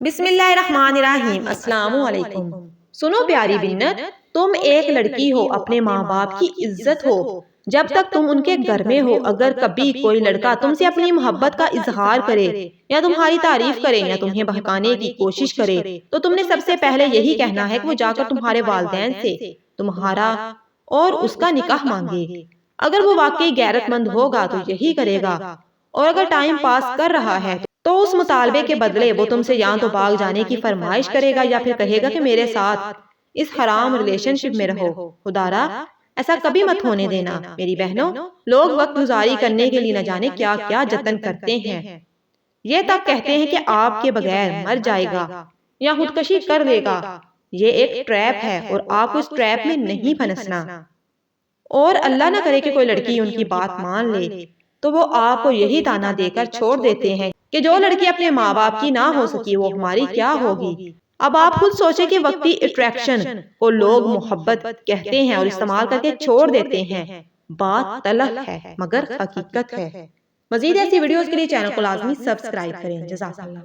بسم اللہ الرحمن الرحیم۔ السلام علیکم۔ سنو پیاری بنت، تم ایک لڑکی ہو، اپنے ماں باپ کی عزت ہو جب تک تم ان کے گھر میں ہو۔ اگر کبھی کوئی لڑکا تم سے اپنی محبت کا اظہار کرے یا تمہاری تعریف کرے یا تمہیں بہکانے کی کوشش کرے تو تم نے سب سے پہلے یہی کہنا ہے کہ وہ جا کر تمہارے والدین سے تمہارا اور اس کا نکاح مانگے۔ اگر وہ واقعی غیرت مند ہوگا تو یہی کرے گا، اور اگر ٹائم پاس کر رہا ہے تو اس مطالبے کے بدلے وہ تم سے یا تو بھاگ جانے کی فرمائش کرے گا یا پھر کہے گا کہ میرے ساتھ اس حرام ریلیشن شپ میں رہو۔ خدارا ایسا کبھی مت ہونے دینا میری بہنوں۔ لوگ وقت گزاری کرنے کے لیے نہ جانے کیا کیا جتن کرتے ہیں، یہ تک کہتے ہیں کہ آپ کے بغیر مر جائے گا یا خودکشی کر لے گا۔ یہ ایک ٹریپ ہے اور آپ کو اس ٹریپ میں نہیں پھنسنا۔ اور اللہ نہ کرے کہ کوئی لڑکی ان کی بات مان لے تو وہ آپ کو یہی تانا دے کر چھوڑ دیتے ہیں کہ جو لڑکی اپنے ماں باپ کی نہ ہو سکی وہ ہماری کیا ہوگی۔ اب آپ خود سوچیں کہ وقتی اٹریکشن کو لوگ محبت کہتے ہیں اور استعمال کر کے چھوڑ دیتے ہیں۔ بات تلخ ہے مگر حقیقت ہے۔ مزید ایسی ویڈیوز کے لیے چینل کو لازمی سبسکرائب کریں۔ جزاک اللہ۔